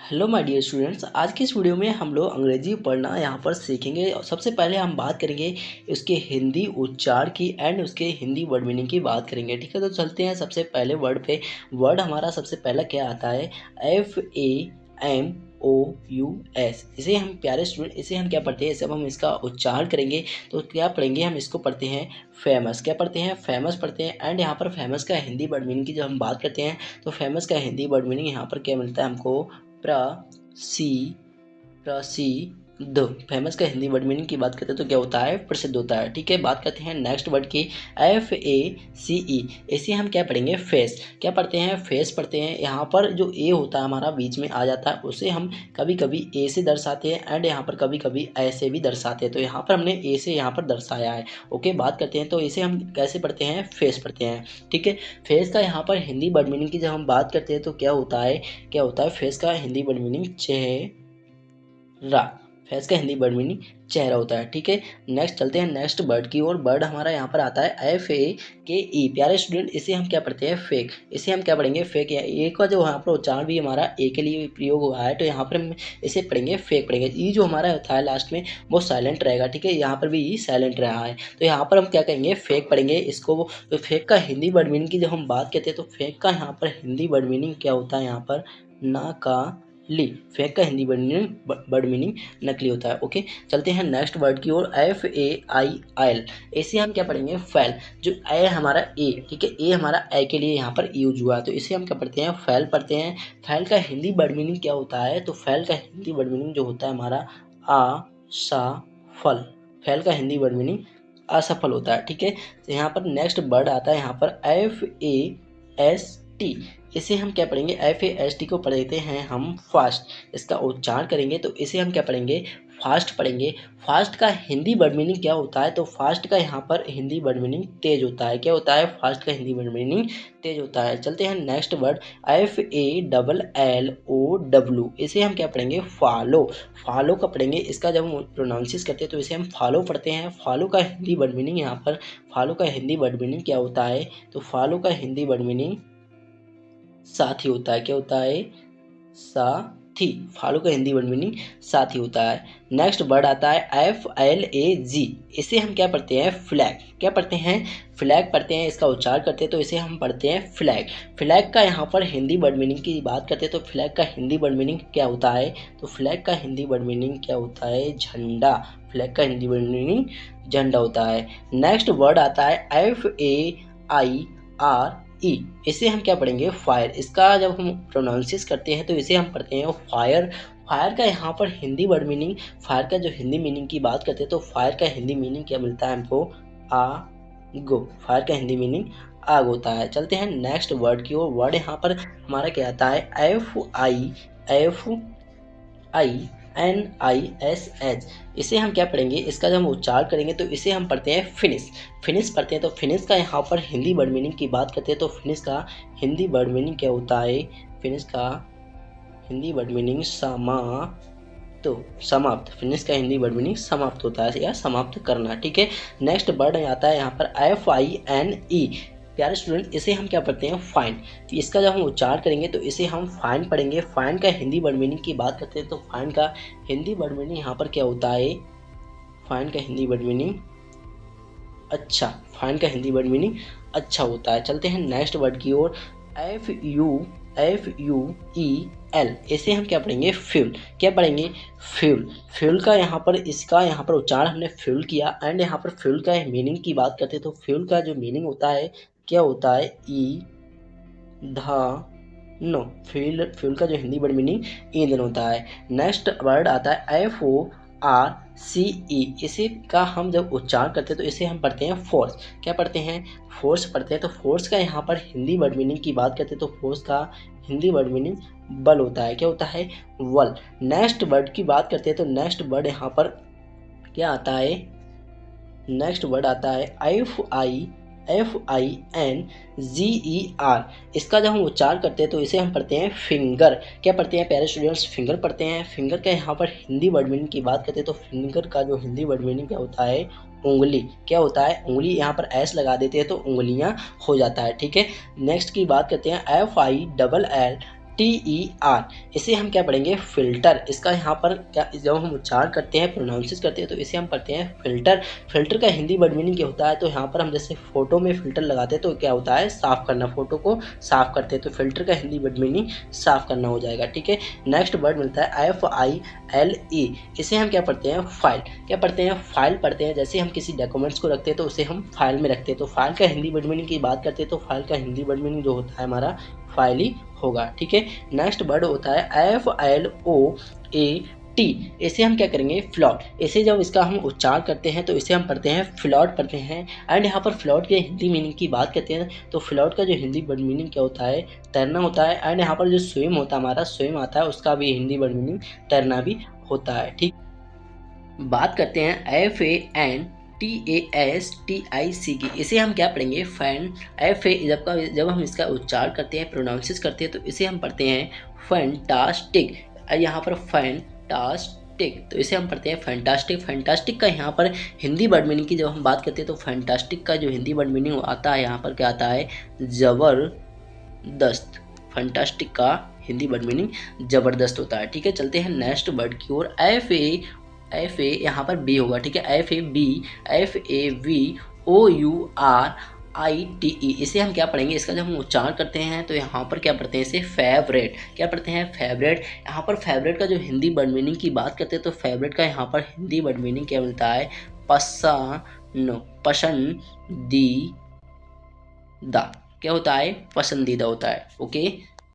Hello my dear students, आज की इस वीडियो में हम लोग अंग्रेजी पढ़ना यहाँ पर सीखेंगे। और सबसे पहले हम बात करेंगे उसके हिंदी उच्चार की एंड उसके हिंदी वर्ड मीनिंग की बात करेंगे। ठीक है, तो चलते हैं सबसे पहले वर्ड पे। वर्ड हमारा सबसे पहला क्या आता है? FAMOUS। इसे हम प्यारे स्टूडेंट इसे हम क्या पढ़ते हैं? जब हम इसका उच्चार करेंगे तो क्या पढ़ेंगे? हम इसको पढ़ते हैं फेमस। क्या पढ़ते हैं? फेमस पढ़ते हैं। एंड यहाँ पर फेमस का हिंदी वर्ड मीनिंग की जब हम बात करते हैं तो फेमस का हिंदी वर्ड मीनिंग यहाँ पर क्या मिलता है हमको? प्रसिद्ध। फेमस का हिंदी वर्ड मीनिंग की बात करते हैं तो क्या होता है? प्रसिद्ध होता है। ठीक है, बात करते हैं नेक्स्ट वर्ड की। FACE। इसे हम क्या पढ़ेंगे? फेस। क्या पढ़ते हैं? फेस पढ़ते हैं। यहाँ पर जो ए होता है हमारा बीच में आ जाता है, उसे हम कभी कभी ए से दर्शाते हैं एंड यहाँ पर कभी कभी ऐसे भी दर्शाते हैं। तो यहाँ पर हमने ए से यहाँ पर दर्शाया है। ओके, बात करते हैं तो इसे हम कैसे पढ़ते हैं? फेस पढ़ते हैं। ठीक है, फेस का यहाँ पर हिंदी वर्ड मीनिंग की जब हम बात करते हैं तो क्या होता है? फेस का हिंदी वर्ड मीनिंग चेहरा। फेस का हिंदी वर्ड मीनिंग चेहरा होता है। ठीक है, नेक्स्ट चलते हैं नेक्स्ट वर्ड की ओर। वर्ड हमारा यहाँ पर आता है FAKE। प्यारे स्टूडेंट, इसे हम क्या पढ़ते हैं? फेक। इसे हम क्या पढ़ेंगे? फेक। ए का जो यहाँ पर उच्चारण भी हमारा ए के लिए प्रयोग हुआ है, तो यहाँ पर हम इसे पढ़ेंगे फेक पढ़ेंगे। ई जो हमारा होता है लास्ट में वो साइलेंट रहेगा। ठीक है, यहाँ पर भी ई साइलेंट रहा है, तो यहाँ पर हम क्या करेंगे? फेक पढ़ेंगे इसको। तो फेक का हिंदी वर्ड मीनिंग की जब हम बात करते हैं तो फेक का यहाँ पर हिंदी वर्ड मीनिंग क्या होता है? यहाँ पर नकली। फेक का हिंदी वर्ड मीनिंग नकली होता है। ओके, चलते हैं नेक्स्ट वर्ड की ओर। FAIL। इसे हम क्या पढ़ेंगे? फैल। जो ए हमारा ए, ठीक है, ए हमारा ए के लिए यहाँ पर यूज हुआ है, तो इसे हम क्या पढ़ते हैं? फैल पढ़ते हैं। फैल का हिंदी वर्ड मीनिंग क्या होता है? तो फैल का हिंदी वर्ड मीनिंग जो होता है हमारा असफल। फैल का हिंदी वर्ड मीनिंग असफल होता है। ठीक है, तो यहाँ पर नेक्स्ट वर्ड आता है यहाँ पर FAST। इसे हम क्या पढ़ेंगे? FAST को पढ़ते हैं हम फास्ट। इसका उच्चारण करेंगे तो इसे हम क्या पढ़ेंगे? फास्ट पढ़ेंगे। फास्ट का हिंदी वर्ड मीनिंग क्या होता है? तो फास्ट का यहाँ पर हिंदी वर्ड मीनिंग तेज होता है। क्या होता है? फास्ट का हिंदी वर्ड मीनिंग तेज होता है। चलते हैं नेक्स्ट वर्ड FALLOW। इसे हम क्या पढ़ेंगे? फॉलो। फॉलो का पढ़ेंगे। इसका जब हम प्रोनाउंसिस करते हैं तो इसे हम फॉलो पढ़ते हैं। फॉलो का हिंदी वर्ड मीनिंग यहाँ पर फॉलो का हिंदी वर्ड मीनिंग क्या होता है? तो फॉलो का हिंदी वर्ड मीनिंग साथी होता है। क्या होता है? साथी। फॉलो का हिंदी वर्ड मीनिंग साथी होता है। नेक्स्ट वर्ड आता है FLAG। इसे हम क्या पढ़ते हैं? फ्लैग। क्या पढ़ते हैं? फ्लैग पढ़ते हैं। इसका उच्चार करते हैं तो इसे हम पढ़ते हैं फ्लैग। फ्लैग का यहाँ पर हिंदी वर्ड मीनिंग की बात करते हैं तो फ्लैग का हिंदी वर्ड मीनिंग क्या होता है? तो फ्लैग का हिंदी वर्ड मीनिंग क्या होता है? झंडा। फ्लैग का हिंदी वर्ड मीनिंग झंडा होता है। नेक्स्ट वर्ड आता है FAIRE। इसे हम क्या पढ़ेंगे? फायर। इसका जब हम प्रोनाउंसिस करते हैं तो इसे हम पढ़ते हैं फायर। फायर का यहाँ पर हिंदी वर्ड मीनिंग फायर का जो हिंदी मीनिंग की बात करते हैं तो फायर का हिंदी मीनिंग क्या मिलता है हमको? आग। फायर का हिंदी मीनिंग आग होता है। चलते हैं नेक्स्ट वर्ड की ओर। वर्ड यहाँ पर हमारा क्या आता है? FINISH। इसे हम क्या पढ़ेंगे? इसका जब हम उच्चार करेंगे तो इसे हम पढ़ते हैं फिनिश। फिनिश पढ़ते हैं तो फिनिश का यहाँ पर हिंदी वर्ड मीनिंग की बात करते हैं तो फिनिश का हिंदी वर्ड मीनिंग क्या होता है? फिनिश का हिंदी वर्ड मीनिंग समाप्त। फिनिश का हिंदी वर्ड मीनिंग समाप्त होता है या समाप्त करना। ठीक है, नेक्स्ट वर्ड आता है यहाँ पर FINE। प्यारे स्टूडेंट, इसे हम क्या पढ़ते हैं? फाइन। तो इसका जब हम उच्चार करेंगे तो इसे हम फाइन पढ़ेंगे। फाइन का हिंदी वर्ड मीनिंग की बात करते हैं तो फाइन का हिंदी वर्ड मीनिंग यहाँ पर क्या होता है? फाइन का हिंदी वर्ड मीनिंग अच्छा। फाइन का हिंदी वर्ड मीनिंग अच्छा होता है। चलते हैं नेक्स्ट वर्ड की ओर। FUEL। इसे हम क्या पढ़ेंगे? फ्यूल। क्या पढ़ेंगे? फ्यूल। फ्यूल का यहाँ पर इसका यहाँ पर उच्चारण हमने फ्यूल किया एंड यहाँ पर फ्यूल का मीनिंग की बात करते हैं तो फ्यूल का जो मीनिंग होता है क्या होता है? ईंधन। फ्यूल का जो हिंदी वर्ड मीनिंग ईंधन होता है। नेक्स्ट वर्ड आता है FORCE। इसी का हम जब उच्चारण करते हैं तो इसे हम पढ़ते हैं फोर्स। क्या पढ़ते हैं? फोर्स पढ़ते हैं। तो फोर्स का यहाँ पर हिंदी वर्ड मीनिंग की बात करते हैं तो फोर्स का हिंदी वर्ड मीनिंग बल होता है। क्या होता है? बल। नेक्स्ट वर्ड की बात करते हैं तो नेक्स्ट वर्ड यहाँ पर क्या आता है? नेक्स्ट वर्ड आता है FINGER। इसका जब हम उच्चार करते हैं तो इसे हम पढ़ते हैं फिंगर। क्या पढ़ते हैं प्यारे स्टूडेंट्स? फिंगर पढ़ते हैं। फिंगर का यहाँ पर हिंदी वर्ड मीनिंग की बात करते हैं तो फिंगर का जो हिंदी वर्ड मीनिंग क्या होता है? उंगली। क्या होता है? उंगली। यहाँ पर एस लगा देते हैं तो उंगलियाँ हो जाता है। ठीक है, नेक्स्ट की बात करते हैं FILL। TER, इसे हम क्या पढ़ेंगे फ़िल्टर। इसका यहाँ पर क्या जब हम उच्चारण करते हैं, प्रोनाउंसिस करते हैं तो इसे हम पढ़ते हैं फ़िल्टर। फ़िल्टर का हिंदी वर्ड मीनिंग क्या होता है, तो यहाँ पर हम जैसे फ़ोटो में फ़िल्टर लगाते हैं तो क्या होता है, साफ़ करना, फ़ोटो को साफ़ करते हैं, तो फ़िल्टर का हिंदी वर्ड मीनिंग साफ़ करना हो जाएगा। ठीक है, नेक्स्ट वर्ड मिलता है FILE, इसे हम क्या पढ़ते हैं, फाइल। क्या पढ़ते हैं, फाइल पढ़ते हैं। जैसे हम किसी डॉक्यूमेंट्स को रखते हैं तो उसे हम फाइल में रखते हैं, तो फाइल का हिंदी वर्ड मीनिंग की बात करते हैं तो फाइल का हिंदी वर्ड मीनिंग जो होता है हमारा फाइल ही होगा। ठीक है, नेक्स्ट वर्ड होता है FLOAT, इसे हम क्या करेंगे, फ्लॉट। इसे जब इसका हम उच्चारण करते हैं तो इसे हम पढ़ते हैं फ्लॉट पढ़ते हैं। एंड यहाँ पर फ्लॉट के हिंदी मीनिंग की बात करते हैं तो फ्लॉट का जो हिंदी वर्ड मीनिंग क्या होता है, तैरना होता है। एंड यहाँ पर जो स्विम होता है, हमारा स्विम आता है, उसका भी हिंदी वर्ड मीनिंग तैरना भी होता है। ठीक, बात करते हैं FANTASTIC की, इसे हम क्या पढ़ेंगे, फैन। जब हम इसका उच्चारण करते हैं, प्रोनाउंसिस करते हैं तो इसे हम पढ़ते हैं फैंटास्टिक। यहाँ पर फैंटास्टिक, तो इसे हम पढ़ते हैं फैंटास्टिक। फैंटास्टिक का यहाँ पर हिंदी वर्ड मीनिंग की जब हम बात करते हैं तो फैंटास्टिक का जो हिंदी वर्ड मीनिंग आता है यहाँ पर क्या आता है, ज़बरदस्त। फैंटास्टिक का हिंदी वर्ड मीनिंग ज़बरदस्त होता है। ठीक है, चलते हैं नेक्स्ट वर्ड की ओर। FA यहाँ पर बी होगा। ठीक है, FAVOURITE, इसे हम क्या पढ़ेंगे, इसका जब हम उच्चारण करते हैं तो यहाँ पर क्या पढ़ते हैं, इसे फेवरेट। क्या पढ़ते हैं, फेवरेट। यहाँ पर फेवरेट का जो हिंदी वर्ड मीनिंग की बात करते हैं तो फेवरेट का यहाँ पर हिंदी वर्ड मीनिंग क्या मिलता है, पसंदीदा। क्या होता है, पसंदीदा होता है। ओके।